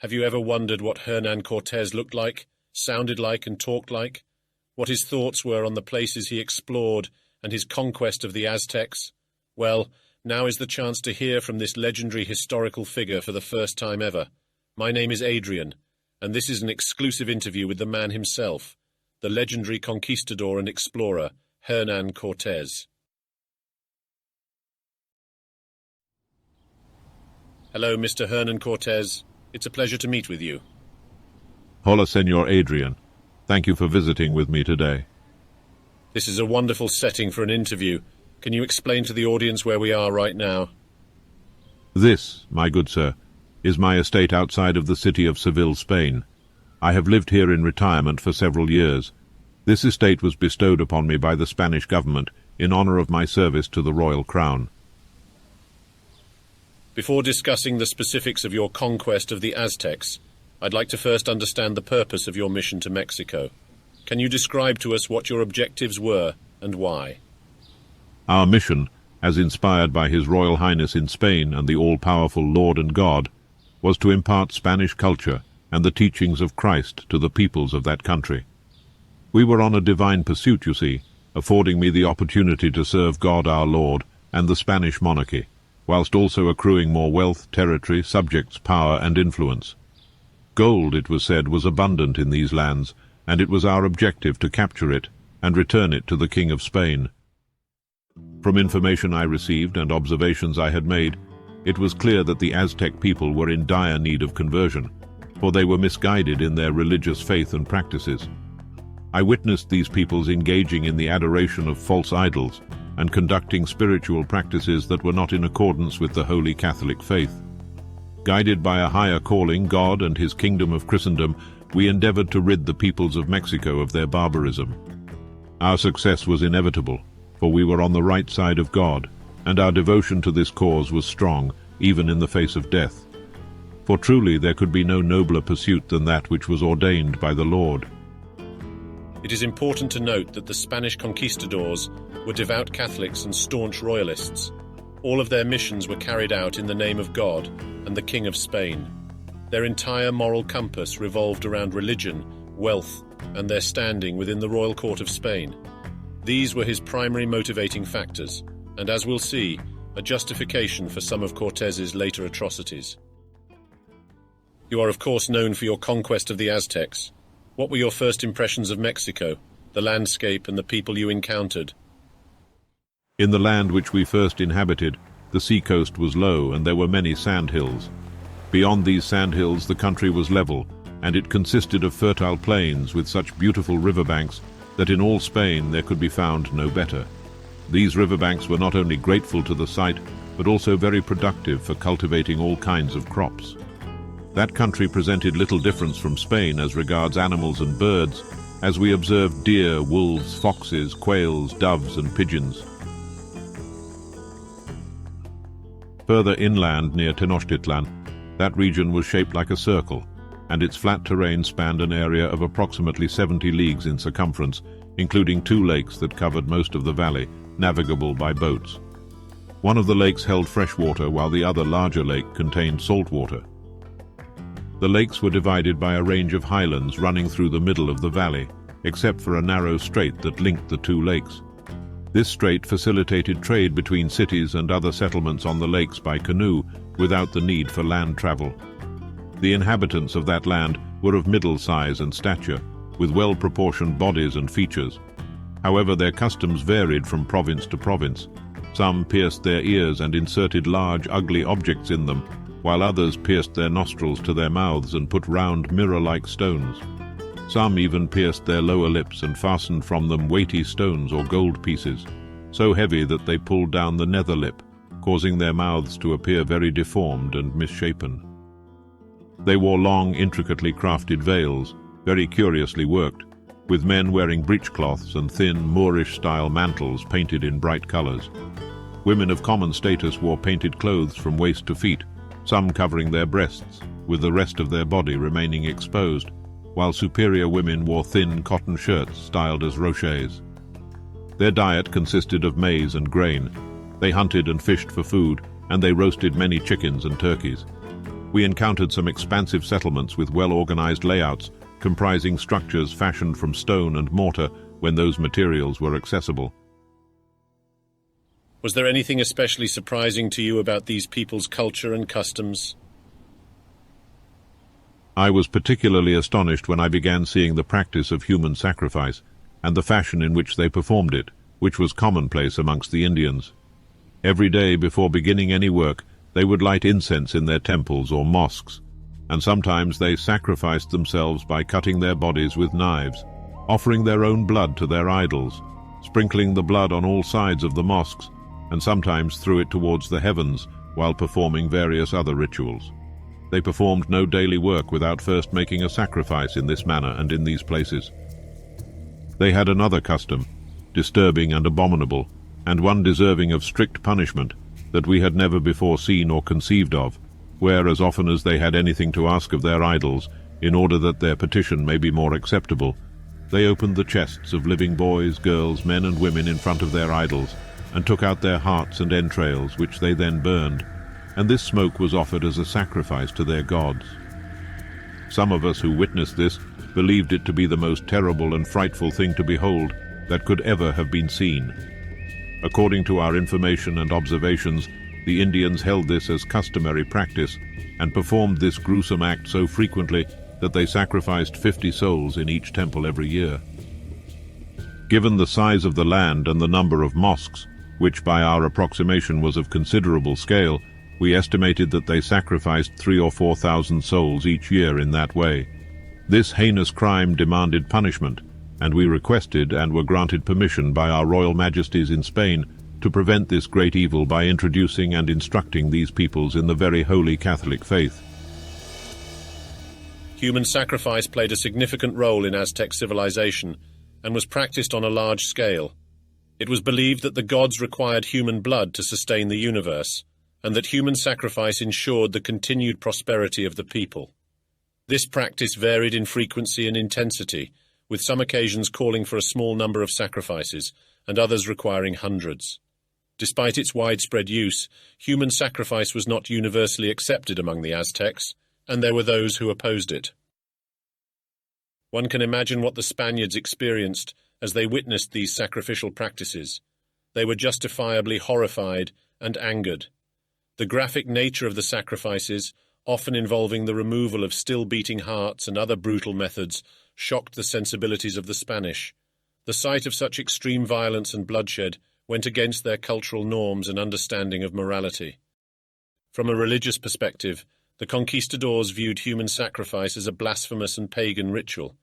Have you ever wondered what Hernan Cortes looked like, sounded like, and talked like? What his thoughts were on the places he explored and his conquest of the Aztecs? Well, now is the chance to hear from this legendary historical figure for the first time ever. My name is Adrian, and this is an exclusive interview with the man himself, the legendary conquistador and explorer, Hernan Cortes. Hello, Mr. Hernan Cortes. It's a pleasure to meet with you. Hola, Senor Adrian. Thank you for visiting with me today. This is a wonderful setting for an interview. Can you explain to the audience where we are right now? This, my good sir, is my estate outside of the city of Seville, Spain. I have lived here in retirement for several years. This estate was bestowed upon me by the Spanish government in honor of my service to the royal crown. Before discussing the specifics of your conquest of the Aztecs, I'd like to first understand the purpose of your mission to Mexico. Can you describe to us what your objectives were and why? Our mission, as inspired by His Royal Highness in Spain and the all-powerful Lord and God, was to impart Spanish culture and the teachings of Christ to the peoples of that country. We were on a divine pursuit, you see, affording me the opportunity to serve God our Lord and the Spanish monarchy, whilst also accruing more wealth, territory, subjects, power, and influence. Gold, it was said, was abundant in these lands, and it was our objective to capture it and return it to the King of Spain. From information I received and observations I had made, it was clear that the Aztec people were in dire need of conversion, for they were misguided in their religious faith and practices. I witnessed these peoples engaging in the adoration of false idols and conducting spiritual practices that were not in accordance with the Holy Catholic faith. Guided by a higher calling, God and His kingdom of Christendom, we endeavored to rid the peoples of Mexico of their barbarism. Our success was inevitable, for we were on the right side of God, and our devotion to this cause was strong, even in the face of death. For truly there could be no nobler pursuit than that which was ordained by the Lord. It is important to note that the Spanish conquistadors were devout Catholics and staunch royalists. All of their missions were carried out in the name of God and the King of Spain. Their entire moral compass revolved around religion, wealth, and their standing within the royal court of Spain. These were his primary motivating factors, and as we'll see, a justification for some of Cortes's later atrocities. You are of course known for your conquest of the Aztecs. What were your first impressions of Mexico, the landscape and the people you encountered? In the land which we first inhabited, the seacoast was low and there were many sandhills. Beyond these sandhills the country was level, and it consisted of fertile plains with such beautiful riverbanks that in all Spain there could be found no better. These riverbanks were not only grateful to the sight, but also very productive for cultivating all kinds of crops. That country presented little difference from Spain as regards animals and birds, as we observed deer, wolves, foxes, quails, doves, and pigeons. Further inland near Tenochtitlan, that region was shaped like a circle, and its flat terrain spanned an area of approximately 70 leagues in circumference, including 2 lakes that covered most of the valley, navigable by boats. One of the lakes held fresh water, while the other larger lake contained salt water. The lakes were divided by a range of highlands running through the middle of the valley, except for a narrow strait that linked the 2 lakes. This strait facilitated trade between cities and other settlements on the lakes by canoe without the need for land travel. The inhabitants of that land were of middle size and stature, with well-proportioned bodies and features. However, their customs varied from province to province. Some pierced their ears and inserted large, ugly objects in them, while others pierced their nostrils to their mouths and put round mirror-like stones. Some even pierced their lower lips and fastened from them weighty stones or gold pieces, so heavy that they pulled down the nether lip, causing their mouths to appear very deformed and misshapen. They wore long, intricately crafted veils, very curiously worked, with men wearing breechcloths and thin, Moorish-style mantles painted in bright colors. Women of common status wore painted clothes from waist to feet, some covering their breasts, with the rest of their body remaining exposed, while superior women wore thin cotton shirts styled as rochets. Their diet consisted of maize and grain. They hunted and fished for food, and they roasted many chickens and turkeys. We encountered some expansive settlements with well-organized layouts, comprising structures fashioned from stone and mortar when those materials were accessible. Was there anything especially surprising to you about these people's culture and customs? I was particularly astonished when I began seeing the practice of human sacrifice and the fashion in which they performed it, which was commonplace amongst the Indians. Every day before beginning any work, they would light incense in their temples or mosques, and sometimes they sacrificed themselves by cutting their bodies with knives, offering their own blood to their idols, sprinkling the blood on all sides of the mosques, and sometimes threw it towards the heavens while performing various other rituals. They performed no daily work without first making a sacrifice in this manner and in these places. They had another custom, disturbing and abominable, and one deserving of strict punishment, that we had never before seen or conceived of, where, as often as they had anything to ask of their idols, in order that their petition may be more acceptable, they opened the chests of living boys, girls, men and women in front of their idols, and took out their hearts and entrails, which they then burned, and this smoke was offered as a sacrifice to their gods. Some of us who witnessed this believed it to be the most terrible and frightful thing to behold that could ever have been seen. According to our information and observations, the Indians held this as customary practice and performed this gruesome act so frequently that they sacrificed 50 souls in each temple every year. Given the size of the land and the number of mosques, which by our approximation was of considerable scale, we estimated that they sacrificed 3,000 or 4,000 souls each year in that way. This heinous crime demanded punishment, and we requested and were granted permission by our royal majesties in Spain to prevent this great evil by introducing and instructing these peoples in the very holy Catholic faith. Human sacrifice played a significant role in Aztec civilization and was practiced on a large scale. It was believed that the gods required human blood to sustain the universe, and that human sacrifice ensured the continued prosperity of the people. This practice varied in frequency and intensity, with some occasions calling for a small number of sacrifices and others requiring hundreds. Despite its widespread use, human sacrifice was not universally accepted among the Aztecs, and there were those who opposed it. One can imagine what the Spaniards experienced as they witnessed these sacrificial practices. They were justifiably horrified and angered. The graphic nature of the sacrifices, often involving the removal of still-beating hearts and other brutal methods, shocked the sensibilities of the Spanish. The sight of such extreme violence and bloodshed went against their cultural norms and understanding of morality. From a religious perspective, the conquistadors viewed human sacrifice as a blasphemous and pagan ritual.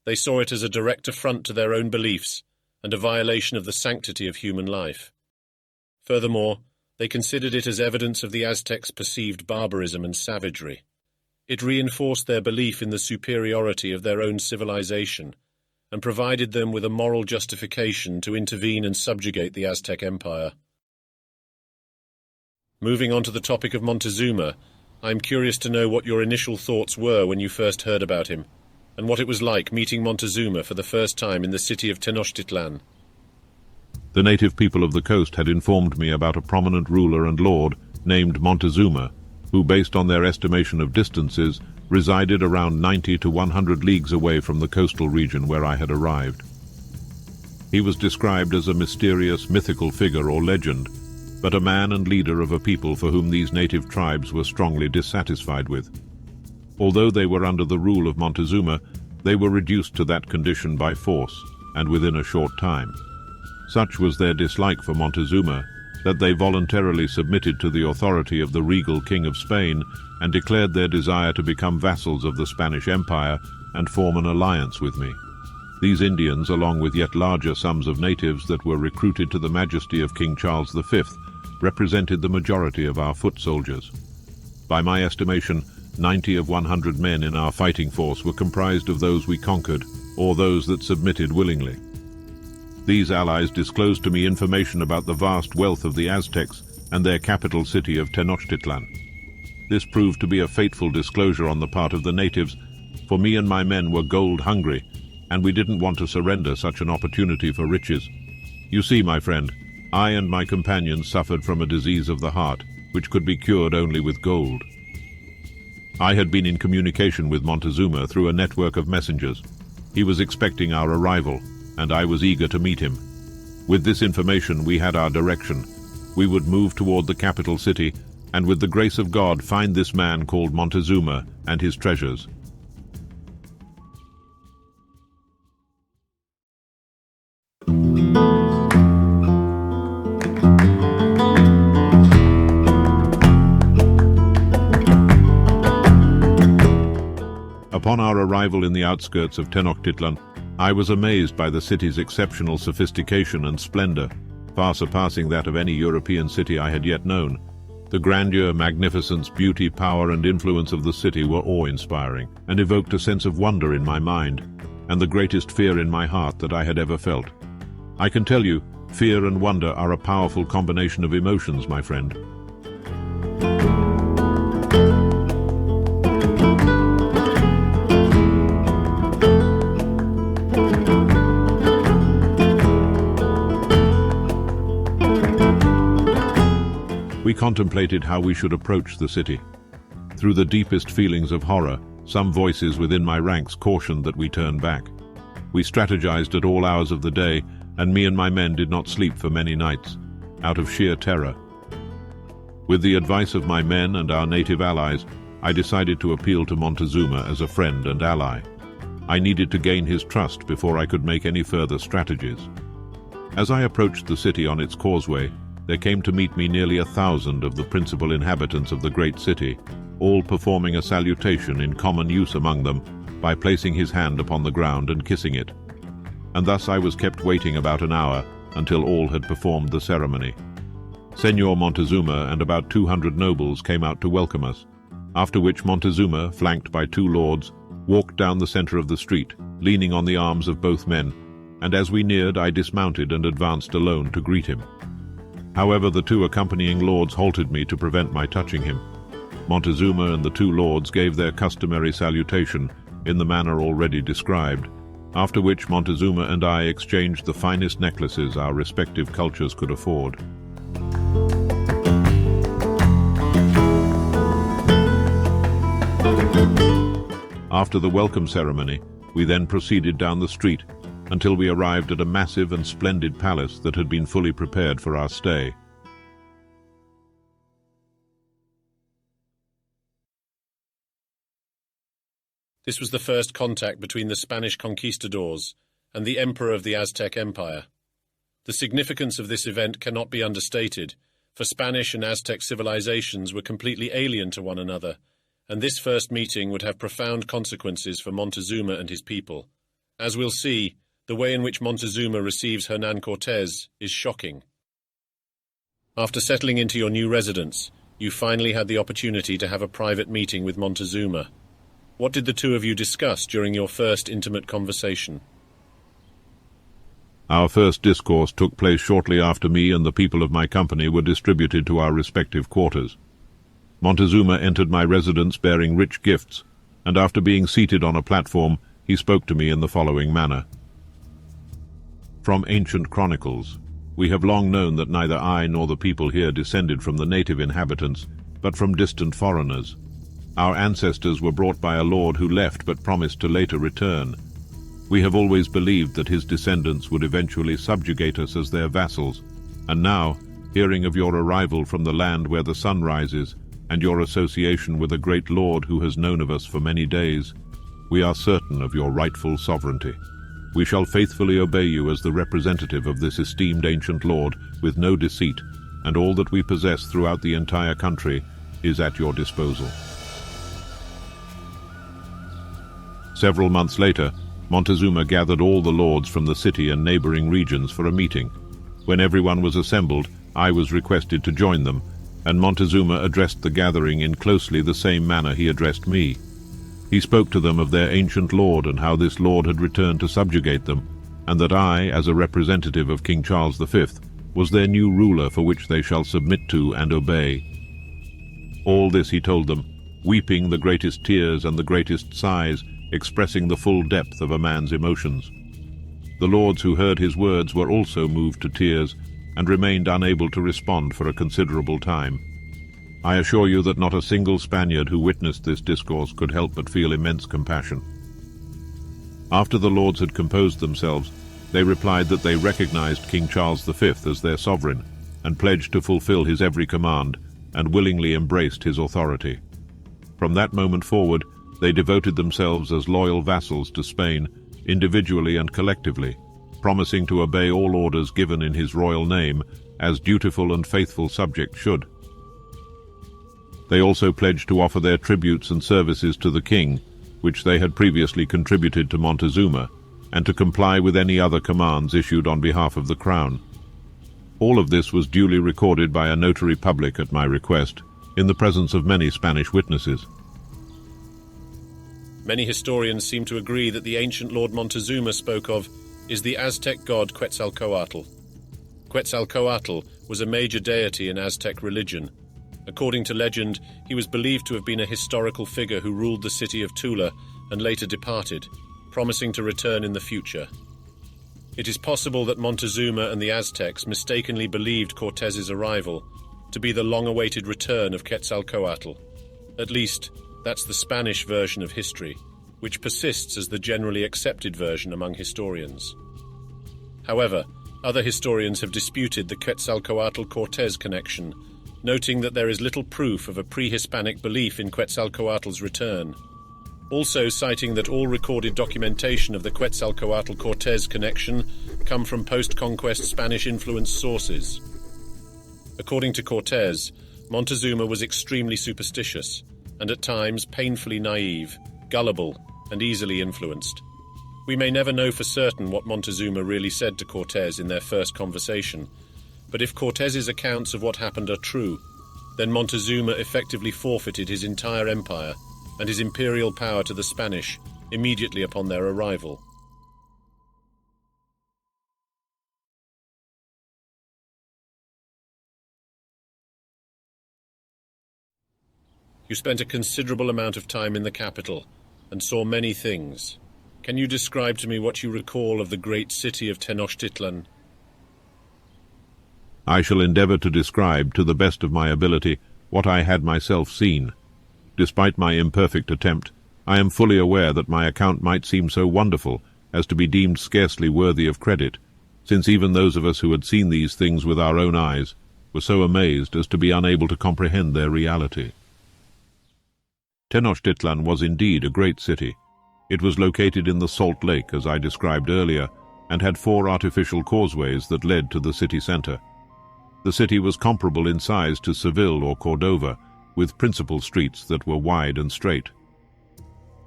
They saw it as a direct affront to their own beliefs and a violation of the sanctity of human life. Furthermore, they considered it as evidence of the Aztecs' perceived barbarism and savagery. It reinforced their belief in the superiority of their own civilization and provided them with a moral justification to intervene and subjugate the Aztec Empire. Moving on to the topic of Montezuma, I'm curious to know what your initial thoughts were when you first heard about him, and what it was like meeting Montezuma for the first time in the city of Tenochtitlan. The native people of the coast had informed me about a prominent ruler and lord named Montezuma, who, based on their estimation of distances, resided around 90 to 100 leagues away from the coastal region where I had arrived. He was described as a mysterious, mythical figure or legend, but a man and leader of a people for whom these native tribes were strongly dissatisfied with. Although they were under the rule of Montezuma, they were reduced to that condition by force, and within a short time. Such was their dislike for Montezuma that they voluntarily submitted to the authority of the regal king of Spain and declared their desire to become vassals of the Spanish Empire and form an alliance with me. These Indians, along with yet larger sums of natives that were recruited to the majesty of King Charles V, represented the majority of our foot soldiers. By my estimation, 90 of 100 men in our fighting force were comprised of those we conquered or those that submitted willingly. These allies disclosed to me information about the vast wealth of the Aztecs and their capital city of Tenochtitlan. This proved to be a fateful disclosure on the part of the natives, for me and my men were gold-hungry, and we didn't want to surrender such an opportunity for riches. You see, my friend, I and my companions suffered from a disease of the heart, which could be cured only with gold. I had been in communication with Montezuma through a network of messengers. He was expecting our arrival, and I was eager to meet him. With this information, we had our direction. We would move toward the capital city, and with the grace of God find this man called Montezuma and his treasures. Upon our arrival in the outskirts of Tenochtitlan, I was amazed by the city's exceptional sophistication and splendor, far surpassing that of any European city I had yet known. The grandeur, magnificence, beauty, power, and influence of the city were awe-inspiring, and evoked a sense of wonder in my mind, and the greatest fear in my heart that I had ever felt. I can tell you, fear and wonder are a powerful combination of emotions, my friend. We contemplated how we should approach the city. Through the deepest feelings of horror, some voices within my ranks cautioned that we turn back. We strategized at all hours of the day, and me and my men did not sleep for many nights, out of sheer terror. With the advice of my men and our native allies, I decided to appeal to Montezuma as a friend and ally. I needed to gain his trust before I could make any further strategies. As I approached the city on its causeway, there came to meet me nearly 1,000 of the principal inhabitants of the great city, all performing a salutation in common use among them by placing his hand upon the ground and kissing it. And thus I was kept waiting about an hour until all had performed the ceremony. Señor Montezuma and about 200 nobles came out to welcome us, after which Montezuma, flanked by 2 lords, walked down the center of the street, leaning on the arms of both men, and as we neared I dismounted and advanced alone to greet him. However, the 2 accompanying lords halted me to prevent my touching him. Montezuma and the 2 lords gave their customary salutation in the manner already described, after which Montezuma and I exchanged the finest necklaces our respective cultures could afford. After the welcome ceremony, we then proceeded down the street until we arrived at a massive and splendid palace that had been fully prepared for our stay. This was the first contact between the Spanish conquistadors and the emperor of the Aztec Empire. The significance of this event cannot be understated, for Spanish and Aztec civilizations were completely alien to one another, and this first meeting would have profound consequences for Montezuma and his people. As we'll see, the way in which Montezuma receives Hernan Cortes is shocking. After settling into your new residence, you finally had the opportunity to have a private meeting with Montezuma. What did the 2 of you discuss during your first intimate conversation? Our first discourse took place shortly after me and the people of my company were distributed to our respective quarters. Montezuma entered my residence bearing rich gifts, and after being seated on a platform, he spoke to me in the following manner. From ancient chronicles, we have long known that neither I nor the people here descended from the native inhabitants, but from distant foreigners. Our ancestors were brought by a lord who left but promised to later return. We have always believed that his descendants would eventually subjugate us as their vassals, and now, hearing of your arrival from the land where the sun rises, and your association with a great lord who has known of us for many days, we are certain of your rightful sovereignty. We shall faithfully obey you as the representative of this esteemed ancient lord with no deceit, and all that we possess throughout the entire country is at your disposal. Several months later, Montezuma gathered all the lords from the city and neighboring regions for a meeting. When everyone was assembled, I was requested to join them, and Montezuma addressed the gathering in closely the same manner he addressed me. He spoke to them of their ancient lord and how this lord had returned to subjugate them, and that I, as a representative of King Charles V, was their new ruler for which they shall submit to and obey. All this he told them, weeping the greatest tears and the greatest sighs, expressing the full depth of a man's emotions. The lords who heard his words were also moved to tears and remained unable to respond for a considerable time. I assure you that not a single Spaniard who witnessed this discourse could help but feel immense compassion. After the lords had composed themselves, they replied that they recognized King Charles V as their sovereign and pledged to fulfill his every command and willingly embraced his authority. From that moment forward, they devoted themselves as loyal vassals to Spain, individually and collectively, promising to obey all orders given in his royal name, as dutiful and faithful subjects should. They also pledged to offer their tributes and services to the king, which they had previously contributed to Montezuma, and to comply with any other commands issued on behalf of the crown. All of this was duly recorded by a notary public at my request, in the presence of many Spanish witnesses. Many historians seem to agree that the ancient Lord Montezuma spoke of is the Aztec god Quetzalcoatl. Quetzalcoatl was a major deity in Aztec religion. According to legend, he was believed to have been a historical figure who ruled the city of Tula and later departed, promising to return in the future. It is possible that Montezuma and the Aztecs mistakenly believed Cortes's arrival to be the long-awaited return of Quetzalcoatl. At least, that's the Spanish version of history, which persists as the generally accepted version among historians. However, other historians have disputed the Quetzalcoatl-Cortes connection, noting that there is little proof of a pre-Hispanic belief in Quetzalcoatl's return. Also citing that all recorded documentation of the Quetzalcoatl-Cortes connection come from post-conquest Spanish-influenced sources. According to Cortes, Montezuma was extremely superstitious, and at times painfully naive, gullible, and easily influenced. We may never know for certain what Montezuma really said to Cortes in their first conversation, but if Cortes's accounts of what happened are true, then Montezuma effectively forfeited his entire empire and his imperial power to the Spanish immediately upon their arrival. You spent a considerable amount of time in the capital and saw many things. Can you describe to me what you recall of the great city of Tenochtitlan? I shall endeavor to describe, to the best of my ability, what I had myself seen. Despite my imperfect attempt, I am fully aware that my account might seem so wonderful as to be deemed scarcely worthy of credit, since even those of us who had seen these things with our own eyes were so amazed as to be unable to comprehend their reality. Tenochtitlan was indeed a great city. It was located in the Salt Lake, as I described earlier, and had 4 artificial causeways that led to the city center. The city was comparable in size to Seville or Cordova, with principal streets that were wide and straight.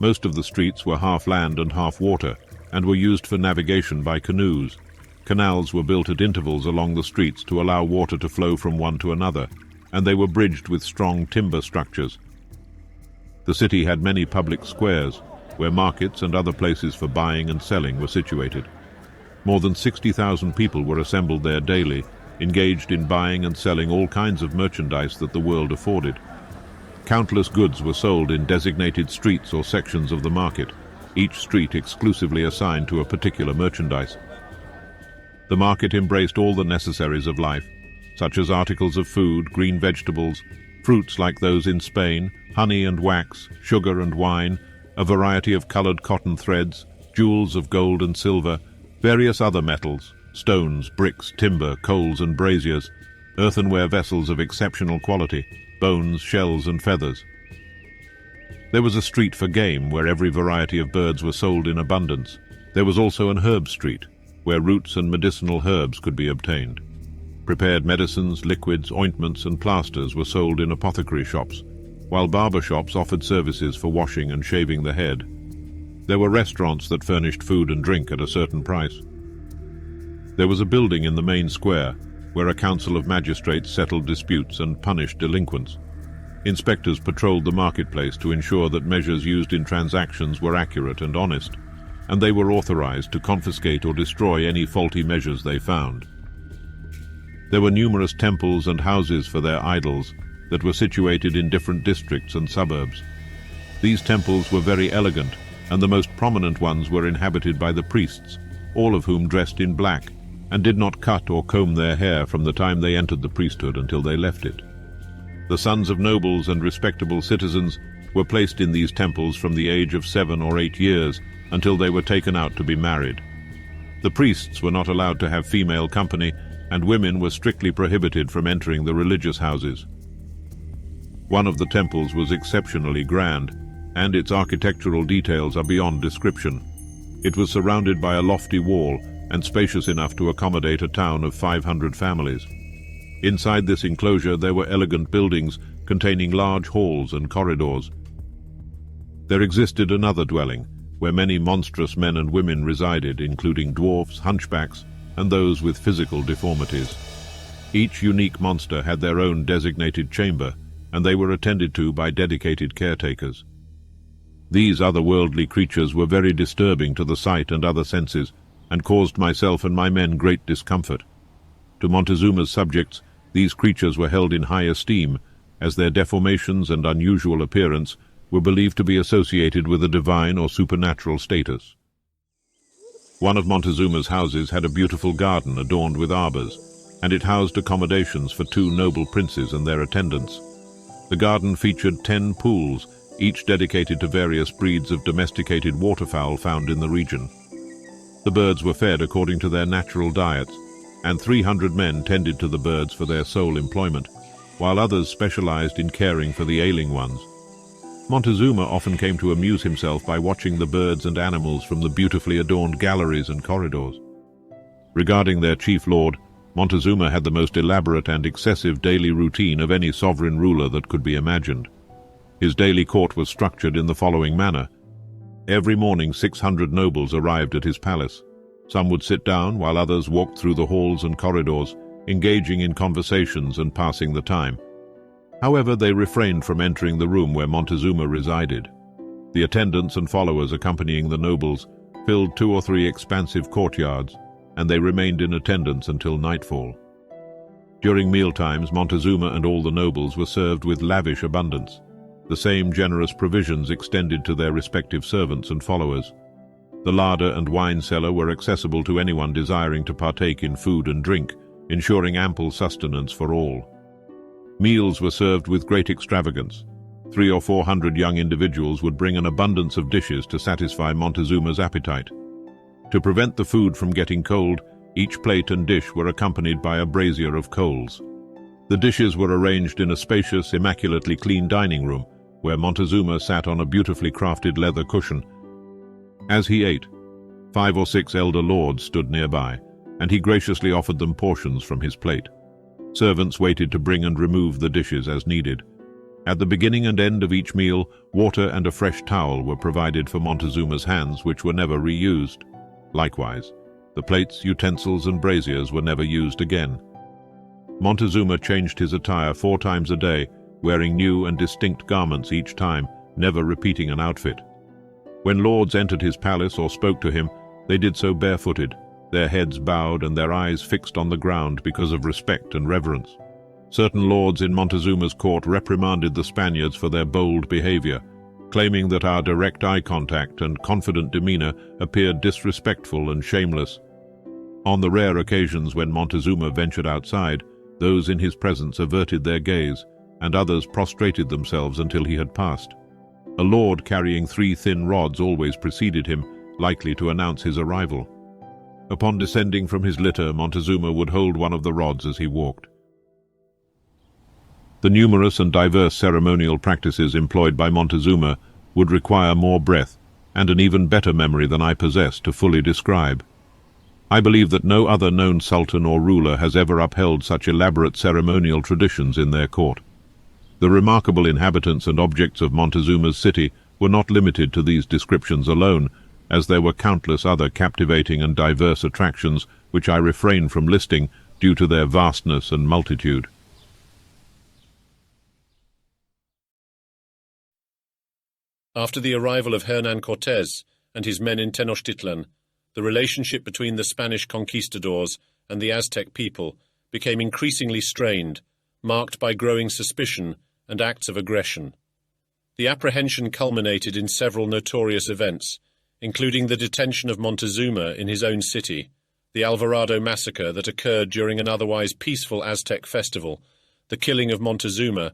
Most of the streets were half land and half water, and were used for navigation by canoes. Canals were built at intervals along the streets to allow water to flow from one to another, and they were bridged with strong timber structures. The city had many public squares, where markets and other places for buying and selling were situated. More than 60,000 people were assembled there daily, engaged in buying and selling all kinds of merchandise that the world afforded. Countless goods were sold in designated streets or sections of the market, each street exclusively assigned to a particular merchandise. The market embraced all the necessaries of life, such as articles of food, green vegetables, fruits like those in Spain, honey and wax, sugar and wine, a variety of colored cotton threads, jewels of gold and silver, various other metals, stones, bricks, timber, coals and braziers, earthenware vessels of exceptional quality, bones, shells and feathers. There was a street for game where every variety of birds were sold in abundance. There was also an herb street, where roots and medicinal herbs could be obtained. Prepared medicines, liquids, ointments and plasters were sold in apothecary shops, while barber shops offered services for washing and shaving the head. There were restaurants that furnished food and drink at a certain price. There was a building in the main square, where a council of magistrates settled disputes and punished delinquents. Inspectors patrolled the marketplace to ensure that measures used in transactions were accurate and honest, and they were authorized to confiscate or destroy any faulty measures they found. There were numerous temples and houses for their idols that were situated in different districts and suburbs. These temples were very elegant, and the most prominent ones were inhabited by the priests, all of whom dressed in black, and did not cut or comb their hair from the time they entered the priesthood until they left it. The sons of nobles and respectable citizens were placed in these temples from the age of 7 or 8 years until they were taken out to be married. The priests were not allowed to have female company, and women were strictly prohibited from entering the religious houses. One of the temples was exceptionally grand, and its architectural details are beyond description. It was surrounded by a lofty wall and spacious enough to accommodate a town of 500 families. Inside this enclosure there were elegant buildings containing large halls and corridors. There existed another dwelling, where many monstrous men and women resided, including dwarfs, hunchbacks, and those with physical deformities. Each unique monster had their own designated chamber, and they were attended to by dedicated caretakers. These otherworldly creatures were very disturbing to the sight and other senses, and caused myself and my men great discomfort. To Montezuma's subjects, these creatures were held in high esteem, as their deformations and unusual appearance were believed to be associated with a divine or supernatural status. One of Montezuma's houses had a beautiful garden adorned with arbors, and it housed accommodations for 2 noble princes and their attendants. The garden featured 10 pools, each dedicated to various breeds of domesticated waterfowl found in the region. The birds were fed according to their natural diets, and 300 men tended to the birds for their sole employment, while others specialized in caring for the ailing ones. Montezuma often came to amuse himself by watching the birds and animals from the beautifully adorned galleries and corridors. Regarding their chief lord, Montezuma had the most elaborate and excessive daily routine of any sovereign ruler that could be imagined. His daily court was structured in the following manner. Every morning 600 nobles arrived at his palace. Some would sit down while others walked through the halls and corridors, engaging in conversations and passing the time. However, they refrained from entering the room where Montezuma resided. The attendants and followers accompanying the nobles filled 2 or 3 expansive courtyards, and they remained in attendance until nightfall. During mealtimes, Montezuma and all the nobles were served with lavish abundance. The same generous provisions extended to their respective servants and followers. The larder and wine cellar were accessible to anyone desiring to partake in food and drink, ensuring ample sustenance for all. Meals were served with great extravagance. 300 or 400 young individuals would bring an abundance of dishes to satisfy Montezuma's appetite. To prevent the food from getting cold, each plate and dish were accompanied by a brazier of coals. The dishes were arranged in a spacious, immaculately clean dining room, where Montezuma sat on a beautifully crafted leather cushion. As he ate, 5 or 6 elder lords stood nearby, and he graciously offered them portions from his plate. Servants waited to bring and remove the dishes as needed. At the beginning and end of each meal, water and a fresh towel were provided for Montezuma's hands, which were never reused. Likewise, the plates, utensils, and braziers were never used again. Montezuma changed his attire 4 times a day, wearing new and distinct garments each time, never repeating an outfit. When lords entered his palace or spoke to him, they did so barefooted, their heads bowed and their eyes fixed on the ground because of respect and reverence. Certain lords in Montezuma's court reprimanded the Spaniards for their bold behavior, claiming that our direct eye contact and confident demeanor appeared disrespectful and shameless. On the rare occasions when Montezuma ventured outside, those in his presence averted their gaze, and others prostrated themselves until he had passed. A lord carrying 3 thin rods always preceded him, likely to announce his arrival. Upon descending from his litter, Montezuma would hold one of the rods as he walked. The numerous and diverse ceremonial practices employed by Montezuma would require more breath and an even better memory than I possess to fully describe. I believe that no other known sultan or ruler has ever upheld such elaborate ceremonial traditions in their court. The remarkable inhabitants and objects of Montezuma's city were not limited to these descriptions alone, as there were countless other captivating and diverse attractions which I refrain from listing due to their vastness and multitude. After the arrival of Hernan Cortes and his men in Tenochtitlan, the relationship between the Spanish conquistadors and the Aztec people became increasingly strained, marked by growing suspicion and acts of aggression. The apprehension culminated in several notorious events, including the detention of Montezuma in his own city, the Alvarado massacre that occurred during an otherwise peaceful Aztec festival, the killing of Montezuma,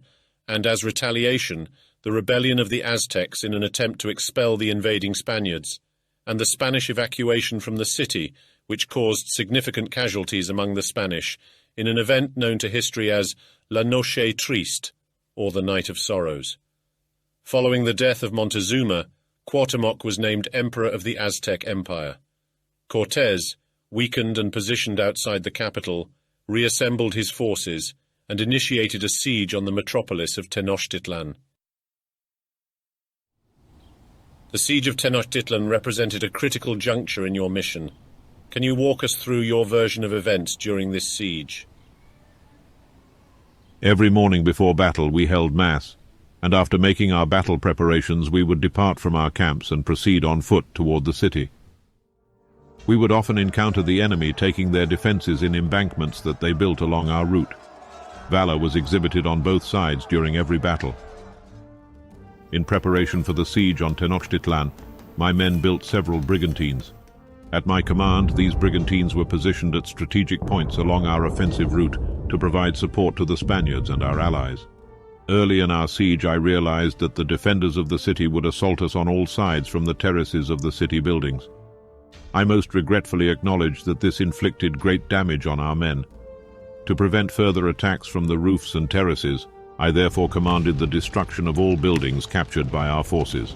and as retaliation, the rebellion of the Aztecs in an attempt to expel the invading Spaniards, and the Spanish evacuation from the city, which caused significant casualties among the Spanish, in an event known to history as La Noche Triste, or the Night of Sorrows. Following the death of Montezuma, Cuauhtémoc was named Emperor of the Aztec Empire. Cortes, weakened and positioned outside the capital, reassembled his forces and initiated a siege on the metropolis of Tenochtitlan. The siege of Tenochtitlan represented a critical juncture in your mission. Can you walk us through your version of events during this siege? Every morning before battle we held Mass, and after making our battle preparations we would depart from our camps and proceed on foot toward the city. We would often encounter the enemy taking their defenses in embankments that they built along our route. Valor was exhibited on both sides during every battle. In preparation for the siege on Tenochtitlan, my men built several brigantines. At my command, these brigantines were positioned at strategic points along our offensive route to provide support to the Spaniards and our allies. Early in our siege, I realized that the defenders of the city would assault us on all sides from the terraces of the city buildings. I most regretfully acknowledge that this inflicted great damage on our men. To prevent further attacks from the roofs and terraces, I therefore commanded the destruction of all buildings captured by our forces.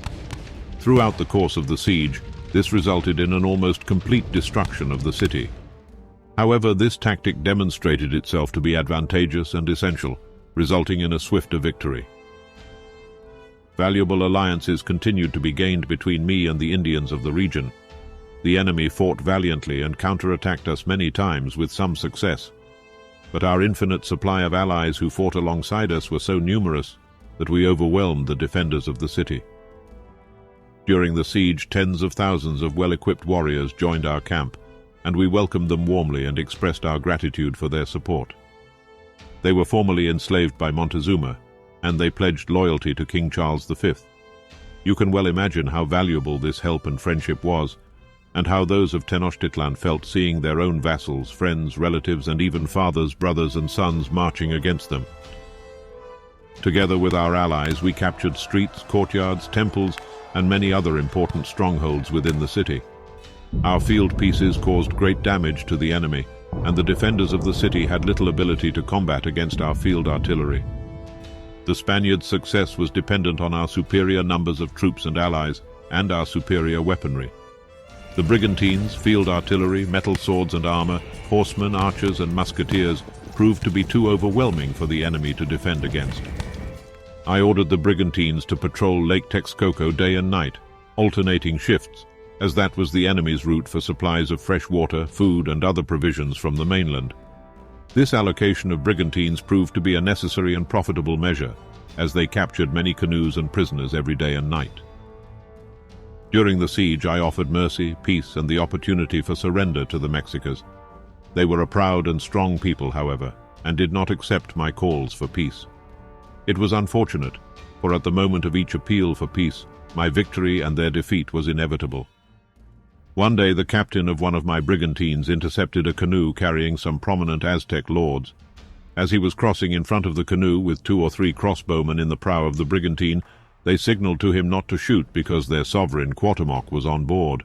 Throughout the course of the siege, this resulted in an almost complete destruction of the city. However, this tactic demonstrated itself to be advantageous and essential, resulting in a swifter victory. Valuable alliances continued to be gained between me and the Indians of the region. The enemy fought valiantly and counterattacked us many times with some success. But our infinite supply of allies who fought alongside us were so numerous that we overwhelmed the defenders of the city. During the siege, tens of thousands of well-equipped warriors joined our camp, and we welcomed them warmly and expressed our gratitude for their support. They were formerly enslaved by Montezuma, and they pledged loyalty to King Charles V. You can well imagine how valuable this help and friendship was, and how those of Tenochtitlan felt seeing their own vassals, friends, relatives, and even fathers, brothers, and sons marching against them. Together with our allies, we captured streets, courtyards, temples, and many other important strongholds within the city. Our field pieces caused great damage to the enemy, and the defenders of the city had little ability to combat against our field artillery. The Spaniards' success was dependent on our superior numbers of troops and allies, and our superior weaponry. The brigantines, field artillery, metal swords and armor, horsemen, archers, and musketeers proved to be too overwhelming for the enemy to defend against. I ordered the brigantines to patrol Lake Texcoco day and night, alternating shifts, as that was the enemy's route for supplies of fresh water, food, and other provisions from the mainland. This allocation of brigantines proved to be a necessary and profitable measure, as they captured many canoes and prisoners every day and night. During the siege, I offered mercy, peace, and the opportunity for surrender to the Mexicans. They were a proud and strong people, however, and did not accept my calls for peace. It was unfortunate, for at the moment of each appeal for peace, my victory and their defeat was inevitable. One day the captain of one of my brigantines intercepted a canoe carrying some prominent Aztec lords. As he was crossing in front of the canoe with 2 or 3 crossbowmen in the prow of the brigantine, they signaled to him not to shoot because their sovereign, Cuauhtémoc, was on board.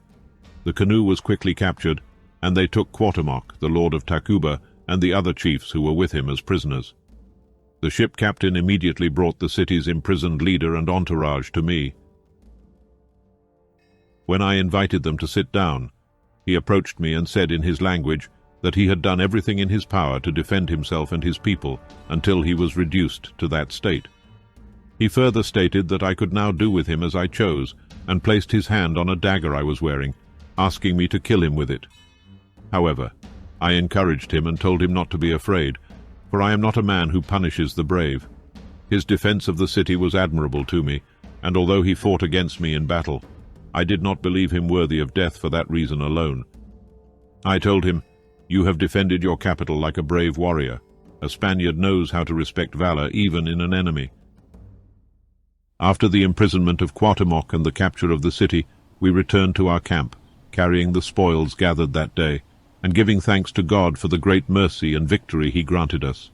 The canoe was quickly captured, and they took Cuauhtémoc, the lord of Tacuba, and the other chiefs who were with him as prisoners. The ship captain immediately brought the city's imprisoned leader and entourage to me. When I invited them to sit down, he approached me and said in his language that he had done everything in his power to defend himself and his people until he was reduced to that state. He further stated that I could now do with him as I chose, and placed his hand on a dagger I was wearing, asking me to kill him with it. However, I encouraged him and told him not to be afraid, for I am not a man who punishes the brave. His defense of the city was admirable to me, and although he fought against me in battle, I did not believe him worthy of death for that reason alone. I told him, "You have defended your capital like a brave warrior. A Spaniard knows how to respect valor even in an enemy." After the imprisonment of Cuauhtémoc and the capture of the city, we returned to our camp, carrying the spoils gathered that day, and giving thanks to God for the great mercy and victory he granted us.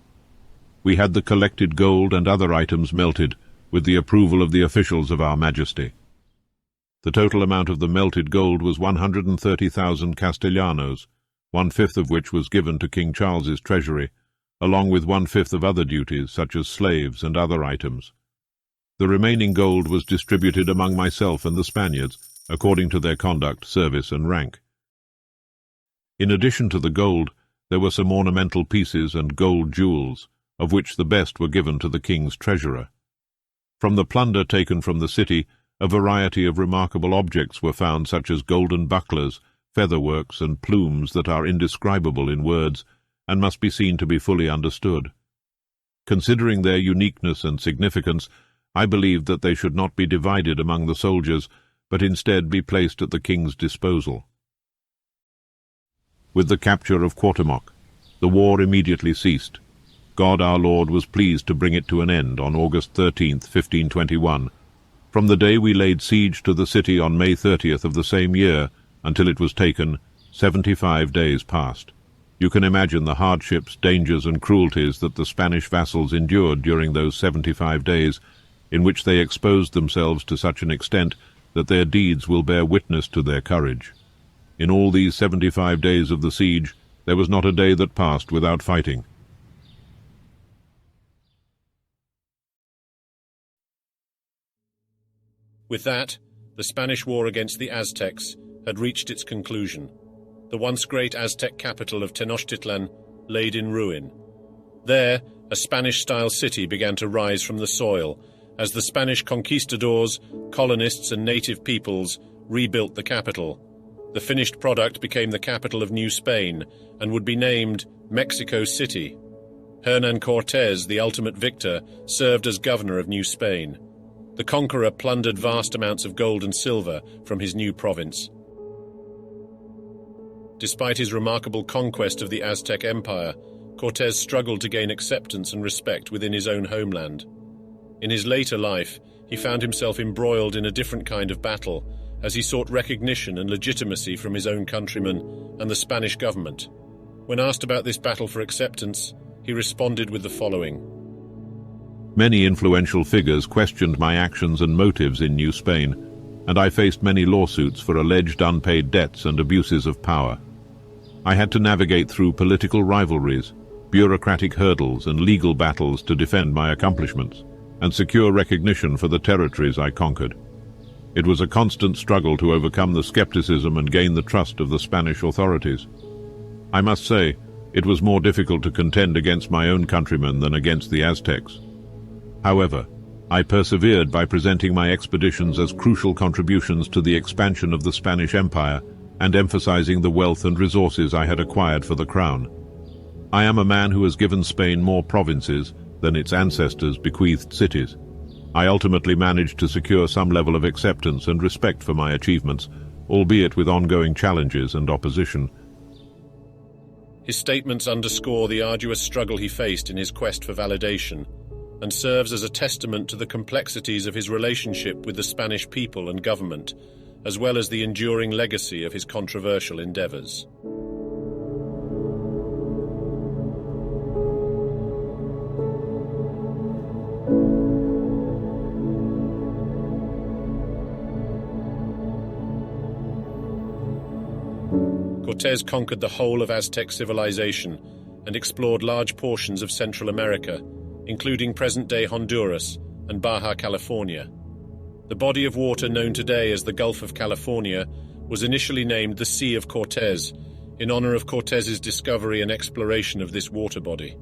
we had the collected gold and other items melted, with the approval of the officials of Our Majesty. The total amount of the melted gold was 130,000 castellanos, 1/5 of which was given to King Charles's treasury, along with 1/5 of other duties, such as slaves and other items. The remaining gold was distributed among myself and the Spaniards, according to their conduct, service, and rank. In addition to the gold, there were some ornamental pieces and gold jewels, of which the best were given to the king's treasurer. From the plunder taken from the city, a variety of remarkable objects were found, such as golden bucklers, featherworks, and plumes that are indescribable in words, and must be seen to be fully understood. Considering their uniqueness and significance, I believed that they should not be divided among the soldiers, but instead be placed at the king's disposal. With the capture of Cuauhtémoc, the war immediately ceased. God our Lord was pleased to bring it to an end on August 13th, 1521. From the day we laid siege to the city on May 30th of the same year until it was taken, 75 days passed. You can imagine the hardships, dangers, and cruelties that the Spanish vassals endured during those 75 days, in which they exposed themselves to such an extent that their deeds will bear witness to their courage. In all these 75 days of the siege, there was not a day that passed without fighting. With that, the Spanish war against the Aztecs had reached its conclusion. The once great Aztec capital of Tenochtitlan laid in ruin. There, a Spanish-style city began to rise from the soil, as the Spanish conquistadors, colonists, and native peoples rebuilt the capital. The finished product became the capital of New Spain and would be named Mexico City. Hernan Cortes, the ultimate victor, served as governor of New Spain. The conqueror plundered vast amounts of gold and silver from his new province. Despite his remarkable conquest of the Aztec Empire, Cortes struggled to gain acceptance and respect within his own homeland. In his later life, he found himself embroiled in a different kind of battle, as he sought recognition and legitimacy from his own countrymen and the Spanish government. When asked about this battle for acceptance, he responded with the following. Many influential figures questioned my actions and motives in New Spain, and I faced many lawsuits for alleged unpaid debts and abuses of power. I had to navigate through political rivalries, bureaucratic hurdles, and legal battles to defend my accomplishments and secure recognition for the territories I conquered. It was a constant struggle to overcome the skepticism and gain the trust of the Spanish authorities. I must say, it was more difficult to contend against my own countrymen than against the Aztecs. However, I persevered by presenting my expeditions as crucial contributions to the expansion of the Spanish Empire and emphasizing the wealth and resources I had acquired for the crown. I am a man who has given Spain more provinces than its ancestors bequeathed cities. I ultimately managed to secure some level of acceptance and respect for my achievements, albeit with ongoing challenges and opposition. His statements underscore the arduous struggle he faced in his quest for validation, and serves as a testament to the complexities of his relationship with the Spanish people and government, as well as the enduring legacy of his controversial endeavors. Cortes conquered the whole of Aztec civilization and explored large portions of Central America, including present-day Honduras and Baja California. The body of water known today as the Gulf of California was initially named the Sea of Cortes, in honor of Cortes's discovery and exploration of this water body.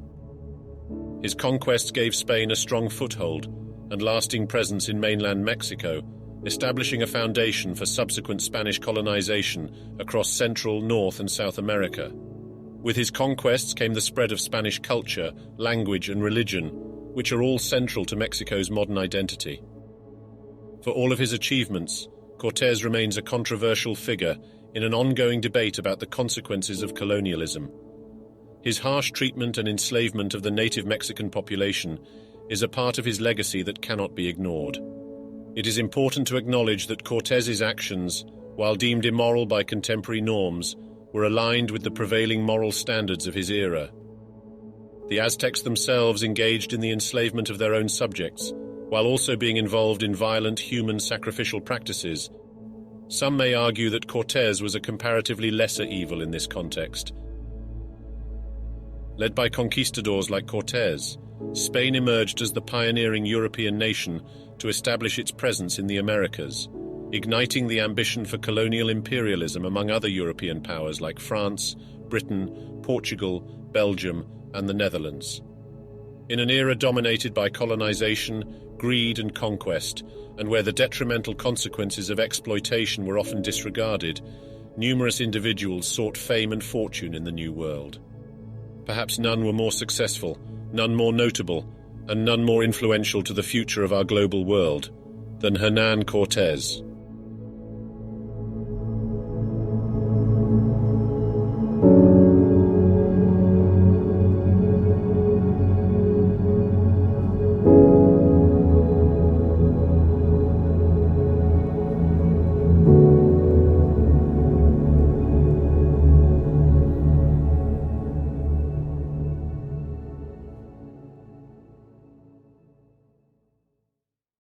His conquests gave Spain a strong foothold and lasting presence in mainland Mexico, establishing a foundation for subsequent Spanish colonization across Central, North, and South America. With his conquests came the spread of Spanish culture, language, and religion, which are all central to Mexico's modern identity. For all of his achievements, Cortes remains a controversial figure in an ongoing debate about the consequences of colonialism. His harsh treatment and enslavement of the native Mexican population is a part of his legacy that cannot be ignored. It is important to acknowledge that Cortes's actions, while deemed immoral by contemporary norms, were aligned with the prevailing moral standards of his era. The Aztecs themselves engaged in the enslavement of their own subjects, while also being involved in violent human sacrificial practices. Some may argue that Cortes was a comparatively lesser evil in this context. Led by conquistadors like Cortes, Spain emerged as the pioneering European nation to establish its presence in the Americas, igniting the ambition for colonial imperialism among other European powers like France, Britain, Portugal, Belgium, and the Netherlands. In an era dominated by colonization, greed, and conquest, and where the detrimental consequences of exploitation were often disregarded, numerous individuals sought fame and fortune in the New World. Perhaps none were more successful, none more notable, and none more influential to the future of our global world than Hernan Cortes.